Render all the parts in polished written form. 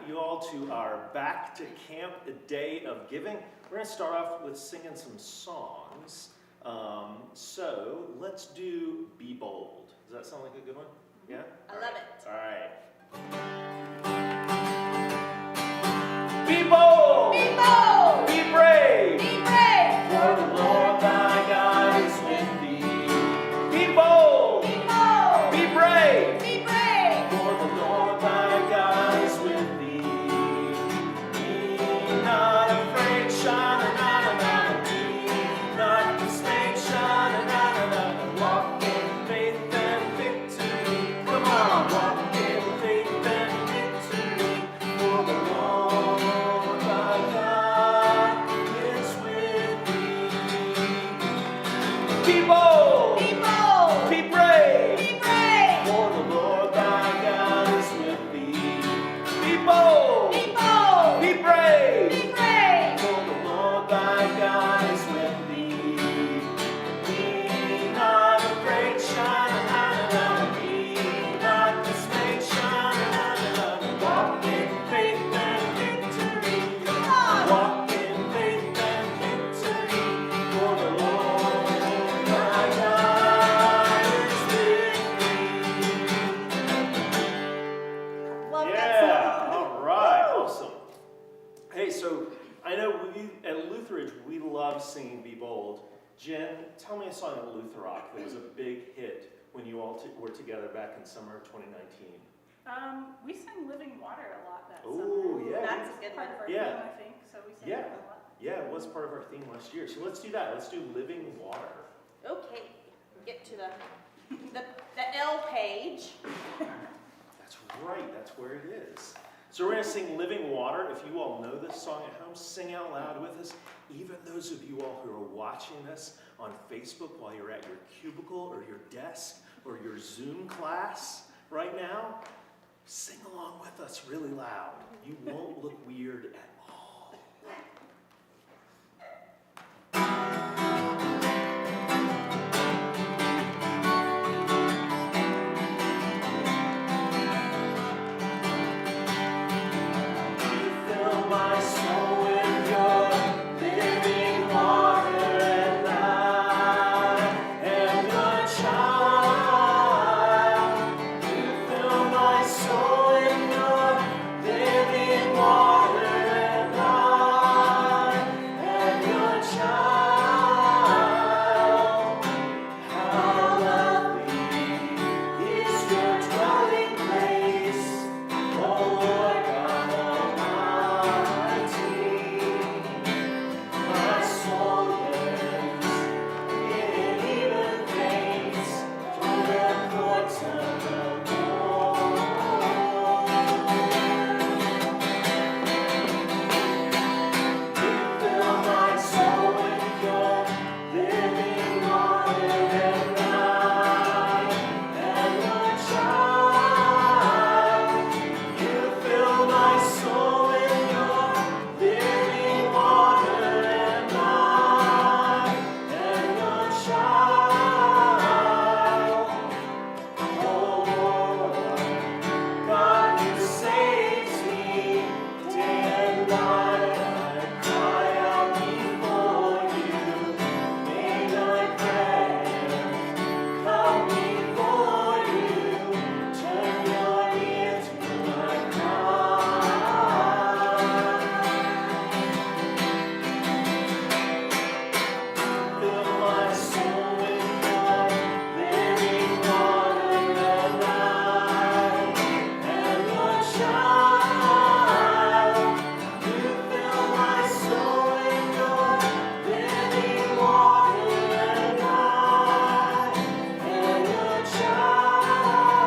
you all to our Back to Camp Day of Giving. We're going to start off with singing some songs. So let's do Be Bold. Does that sound like a good one? Yeah? I love it. All right. Be bold! Be bold! Be brave! Be brave! For the Lord thy God is with thee. Be bold! Be bold! Be brave! Be brave! For the Lord thy God is with thee. Be not afraid, sha-na-na-na-na. Be not dismayed, sha-na-na-na-na. Walk in faith and victory. Come on, walk in faith and victory. For the Lord thy God is with thee. Be bold! Be bold! Be brave! Be brave! For the Lord thy God is with thee. Be bold! Be bold! Be brave! Be brave! For the Lord thy God is with thee. Be not afraid, sha-na-na-na-na. Be not dismayed, sha-na-na-na-na. Walk in faith and victory. Come on! Walk in faith and victory. For the Lord thy God is with thee. Love that Yeah, song. all right, Woo! awesome. Hey, so I know we at Lutheridge, we love singing Be Bold. Jen, tell me a song at Luther Rock that was a big hit when you all were together back in summer of 2019. We sang Living Water a lot that Oh, summer. yeah. That's a good Part one. of our Yeah. theme, I think, so we sang Yeah. it a lot. Yeah, it was part of our theme last year. So let's do that. Let's do Living Water. Okay, get to the L page. That's right, that's where it is. So we're going to sing Living Water. If you all know this song at home, sing out loud with us. Even those of you all who are watching this on Facebook while you're at your cubicle or your desk or your Zoom class right now, sing along with us really loud. You won't look weird at all. Fill my soul with your living water, and I am your child. You fill my soul with your living water, and I am your child. How lovely is your dwelling place, O Lord God Almighty. My soul yearns, it even faints for the courts of the Lord. You fill my soul with your living water, and I am your child. You fill my soul with your living water, and I am your child. Oh Lord, God who saves me day and night, I cry out before you. May my prayers come before you. Turn your ear to my cry. Fill my soul with your living water, and I am your child. You fill my soul with your living water, and I am your child.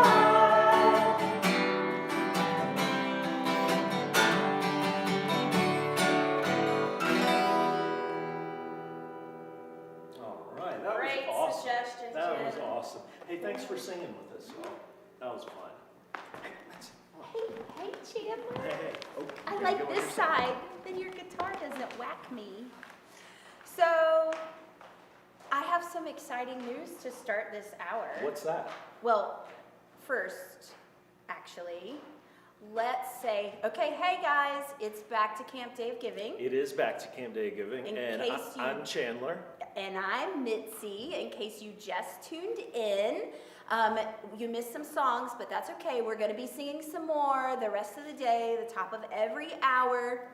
All right, that Great was awesome. suggestion, That was Jen. awesome. Hey, thanks for singing with us, y'all. That was fun. Hey, Hey, Chandler. hey. Oh, I you like gotta go this on your side. side, then your guitar doesn't whack me. So, I have some exciting news to start this hour. What's that? Well, first, actually, let's say, okay, hey guys, it's back to Camp Day of Giving. It is back to Camp Day of Giving, In and case you- I'm Chandler. And I'm Mitzi, in case you just tuned in. You missed some songs, but that's okay. We're going to be singing some more the rest of the day, the top of every hour.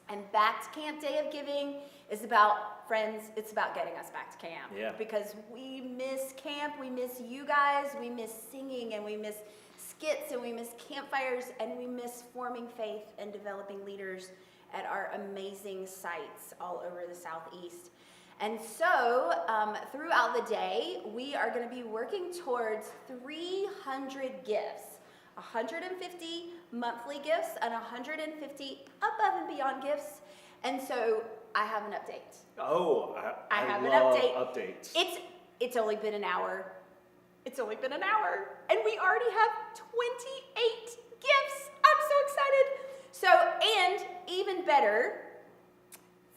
And back to Camp Day of Giving is about, friends, it's about getting us back to camp. Yeah. Because we miss camp, we miss you guys, we miss singing, and we miss skits, and we miss campfires, and we miss forming faith and developing leaders at our amazing sites all over the Southeast. And so, throughout the day, we are going to be working towards 300 gifts, 150 monthly gifts, and 150 above and beyond gifts. And so, I have an update. Oh, I have an love update. updates. It's only been an hour. It's only been an hour, and we already have 28 gifts. I'm so excited. So, and even better,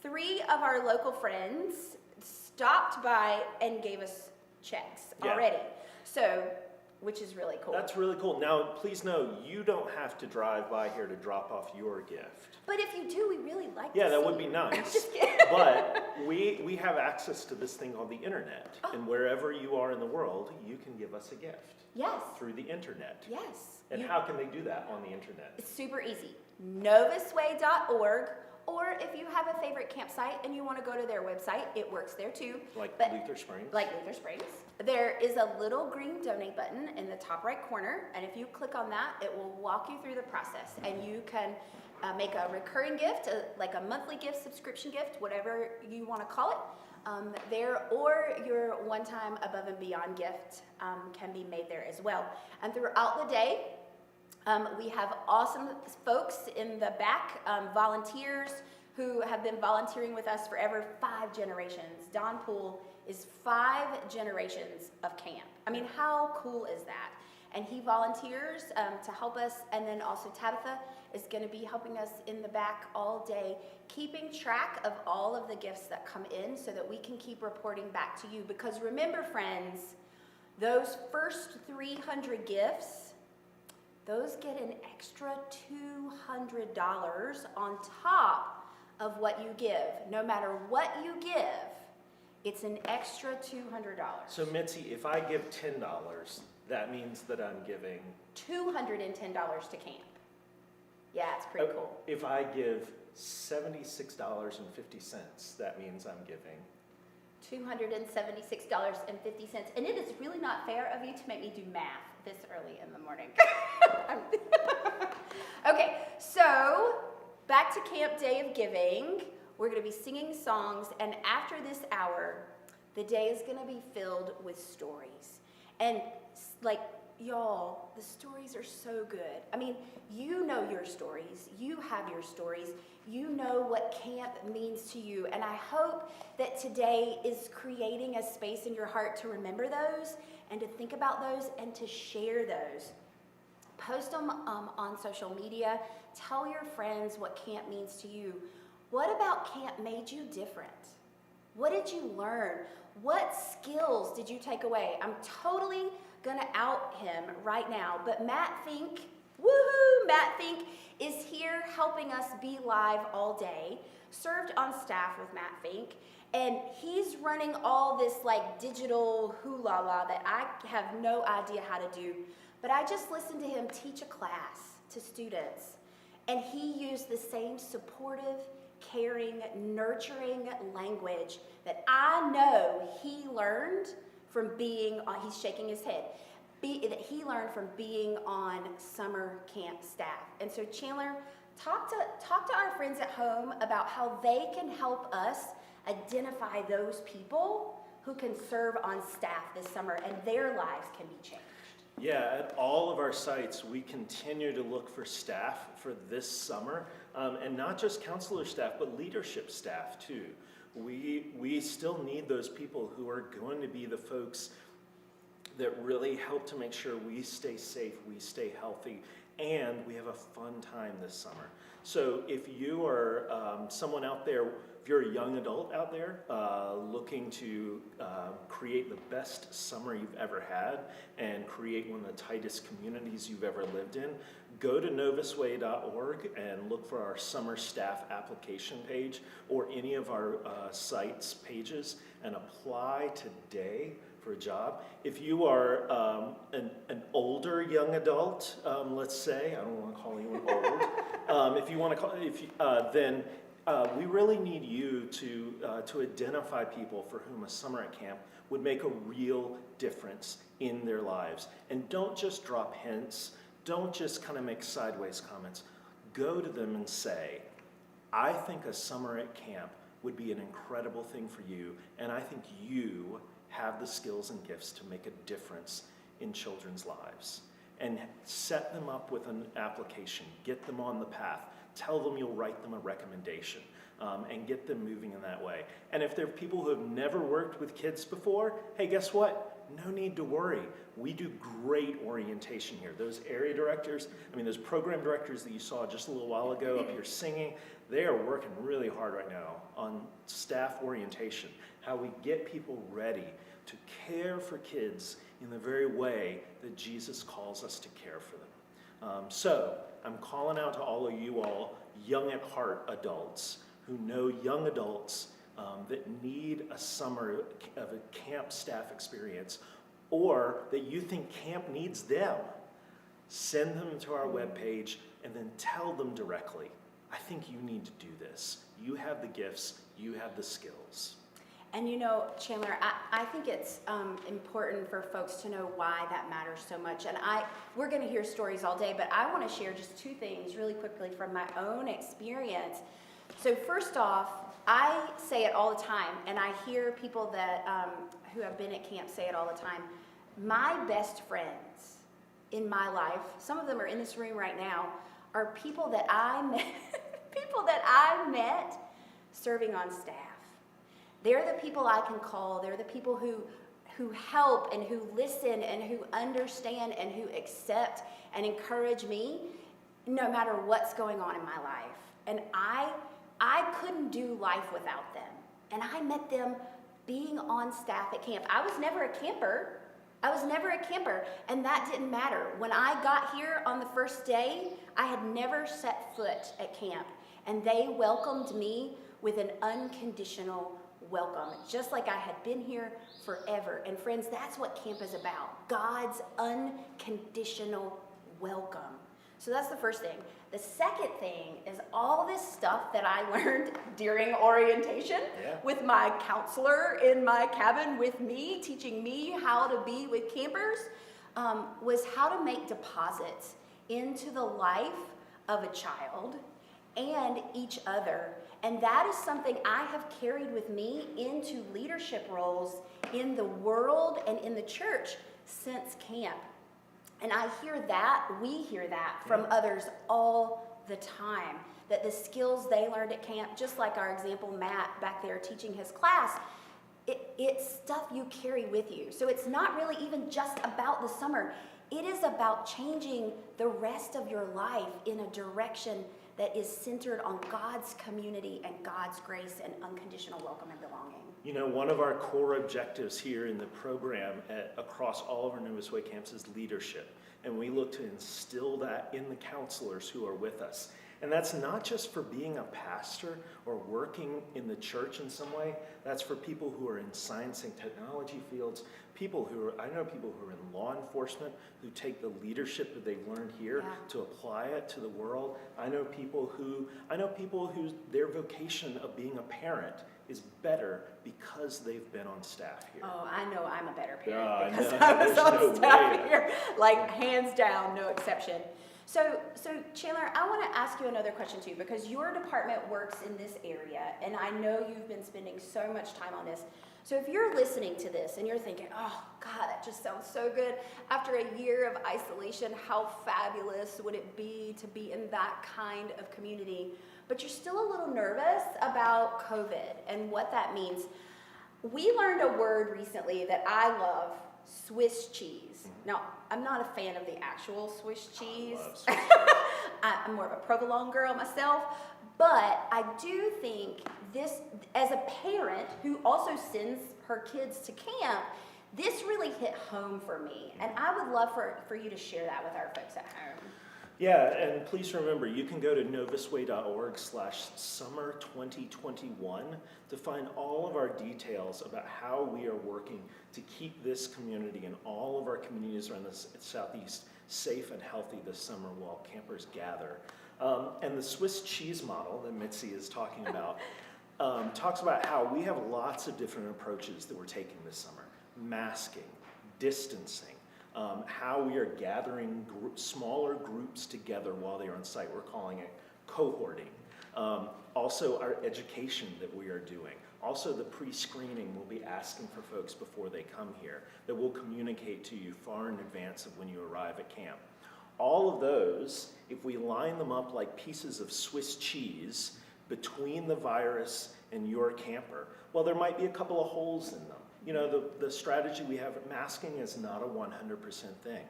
3 of our local friends stopped by and gave us checks Yeah. already. So, which is really cool. That's really cool. Now, please know, you don't have to drive by here to drop off your gift. But if you do, we really like Yeah, to that see would be you. nice. Just kidding. But we have access to this thing called the internet. Oh. And wherever you are in the world, you can give us a gift Yes. through the internet. Yes. And You- how can they do that on the internet? It's super easy. Novusway.org, or if you have a favorite campsite and you want to go to their website, it works there too. Like But- Luther Springs? Like Luther Springs. There is a little green donate button in the top right corner, and if you click on that, it will walk you through the process, and you can make a recurring gift, like a monthly gift, subscription gift, whatever you want to call it, there, or your one-time above and beyond gift can be made there as well. And throughout the day, we have awesome folks in the back, volunteers who have been volunteering with us for over 5 generations. Don Poole is 5 generations of camp. I mean, how cool is that? And he volunteers to help us, and then also Tabitha is going to be helping us in the back all day, keeping track of all of the gifts that come in so that we can keep reporting back to you. Because remember, friends, those first 300 gifts, those get an extra $200 on top of what you give. No matter what you give, it's an extra $200. So Mitzi, if I give $10, that means that I'm giving... $210 to camp. Yeah, it's pretty cool. If I give $76.50, that means I'm giving... $276.50. And it is really not fair of you to make me do math this early in the morning. Okay, so back to Camp Day of Giving. We're going to be singing songs, and after this hour, the day is going to be filled with stories. And like, y'all, the stories are so good. I mean, you know your stories. You have your stories. You know what camp means to you. And I hope that today is creating a space in your heart to remember those and to think about those and to share those. Post them on social media. Tell your friends what camp means to you. What about camp made you different? What did you learn? What skills did you take away? I'm totally gonna out him right now, but Matt Fink, woohoo, Matt Fink is here helping us be live all day, served on staff with Matt Fink, and he's running all this like digital hoo-la-la that I have no idea how to do, but I just listened to him teach a class to students, and he used the same supportive, caring, nurturing language that I know he learned from being on, he's shaking his head, that he learned from being on summer camp staff. And so Chandler, talk to our friends at home about how they can help us identify those people who can serve on staff this summer and their lives can be changed. Yeah, at all of our sites, we continue to look for staff for this summer, and not just counselor staff, but leadership staff too. We still need those people who are going to be the folks that really help to make sure we stay safe, we stay healthy, and we have a fun time this summer. So if you are someone out there, if you're a young adult out there looking to create the best summer you've ever had and create one of the tightest communities you've ever lived in, go to novusway.org and look for our summer staff application page or any of our sites pages and apply today for a job. If you are an older young adult, let's say, I don't want to call anyone old, if you want to call, then we really need you to identify people for whom a summer at camp would make a real difference in their lives. And don't just drop hints. Don't just kind of make sideways comments. Go to them and say, I think a summer at camp would be an incredible thing for you, and I think you have the skills and gifts to make a difference in children's lives. And set them up with an application. Get them on the path. Tell them you'll write them a recommendation, and get them moving in that way. And if there are people who have never worked with kids before, hey, guess what? No need to worry. We do great orientation here. Those area directors, those program directors that you saw just a little while ago up here singing, they are working really hard right now on staff orientation, how we get people ready to care for kids in the very way that Jesus calls us to care for them. So I'm calling out to all of you all young at heart adults who know young adults that need a summer of a camp staff experience, or that you think camp needs them. Send them to our webpage and then tell them directly, I think you need to do this. You have the gifts, you have the skills. And Chandler, I think it's important for folks to know why that matters so much. And we're going to hear stories all day, but I want to share just two things really quickly from my own experience. So first off, I say it all the time, and I hear people that who have been at camp say it all the time. My best friends in my life, some of them are in this room right now, are people that I met serving on staff. They're the people I can call. They're the people who help and who listen and who understand and who accept and encourage me no matter what's going on in my life. And I couldn't do life without them. And I met them being on staff at camp. I was never a camper. And that didn't matter. When I got here on the first day, I had never set foot at camp. And they welcomed me with an unconditional welcome, just like I had been here forever. And friends, that's what camp is about. God's unconditional welcome. So that's the first thing. The second thing is all this stuff that I learned during orientation with my counselor in my cabin with me, teaching me how to be with campers, was how to make deposits into the life of a child and each other. And that is something I have carried with me into leadership roles in the world and in the church since camp. And we hear that from others all the time, that the skills they learned at camp, just like our example, Matt, back there teaching his class, it's stuff you carry with you. So it's not really even just about the summer. It is about changing the rest of your life in a direction that is centered on God's community and God's grace and unconditional welcome and belonging. One of our core objectives here in the program across all of our Novus Way camps is leadership. And we look to instill that in the counselors who are with us. And that's not just for being a pastor or working in the church in some way. That's for people who are in science and technology fields, I know people who are in law enforcement who take the leadership that they've learned here to apply it to the world. I know people who their vocation of being a parent is better because they've been on staff here. Oh, I know I'm a better parent because I was on staff here. Like, hands down, no exception. So Chandler, I want to ask you another question too, because your department works in this area, and I know you've been spending so much time on this. So if you're listening to this and you're thinking, oh God, that just sounds so good. After a year of isolation, how fabulous would it be to be in that kind of community? But you're still a little nervous about COVID and what that means. We learned a word recently that I love, Swiss cheese. Now, I'm not a fan of the actual Swiss cheese. I love Swiss cheese. I'm more of a provolone girl myself. But I do think this, as a parent who also sends her kids to camp, this really hit home for me. And I would love for you to share that with our folks at home. Yeah, and please remember, you can go to novusway.org/summer2021 to find all of our details about how we are working to keep this community and all of our communities around the Southeast safe and healthy this summer while campers gather. And the Swiss cheese model that Mitzi is talking about talks about how we have lots of different approaches that we're taking this summer. Masking, distancing, how we are gathering smaller groups together while they're on site. We're calling it cohorting. Also our education that we are doing. Also the pre-screening we'll be asking for folks before they come here that we'll communicate to you far in advance of when you arrive at camp. All of those, if we line them up like pieces of Swiss cheese between the virus and your camper, well, there might be a couple of holes in them. You know, the strategy we have at masking is not a 100% thing.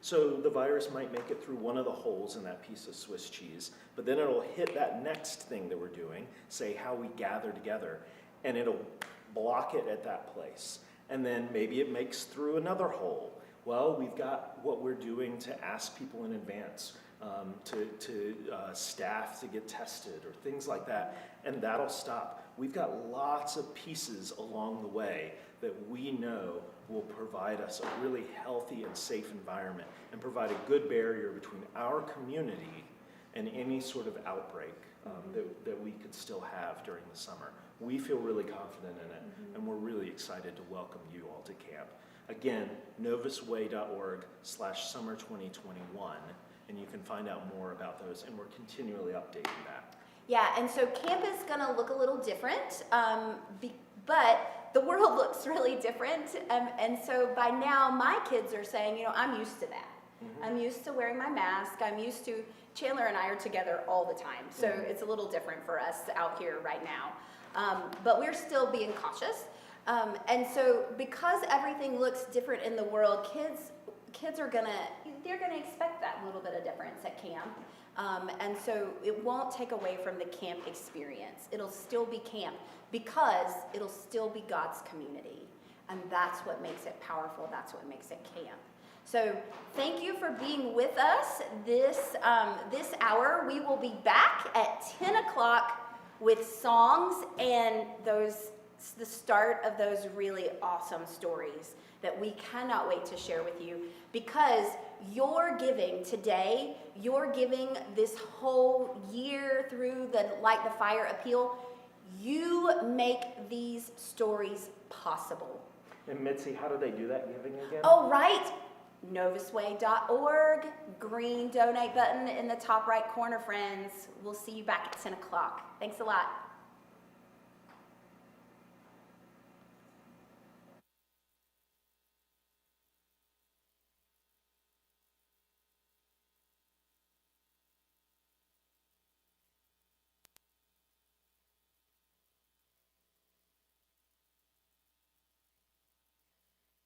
So the virus might make it through one of the holes in that piece of Swiss cheese, but then it'll hit that next thing that we're doing, say how we gather together, and it'll block it at that place. And then maybe it makes through another hole. Well, we've got what we're doing to ask people in advance, to staff to get tested or things like that, and that'll stop. We've got lots of pieces along the way that we know will provide us a really healthy and safe environment and provide a good barrier between our community and any sort of outbreak that we could still have during the summer. We feel really confident in it, and we're really excited to welcome you all to camp. Again, novusway.org/summer2021, and you can find out more about those, and we're continually updating that. Yeah, and so camp is gonna look a little different, but the world looks really different. And so by now, my kids are saying, you know, I'm used to that. I'm used to wearing my mask. I'm used to, Chandler and I are together all the time. So it's a little different for us out here right now. But we're still being cautious. And so because everything looks different in the world, kids are they're gonna expect that little bit of difference at camp. And so it won't take away from the camp experience. It'll still be camp because it'll still be God's community. And that's what makes it powerful. That's what makes it camp. So thank you for being with us this hour. We will be back at 10 o'clock with songs and the start of those really awesome stories that we cannot wait to share with you, because you're giving today, you're giving this whole year through the Light the Fire appeal, you make these stories possible. And Mitzi, how do they do that giving again? Oh, right. novusway.org, green donate button in the top right corner, friends. We'll see you back at 10 o'clock. Thanks a lot.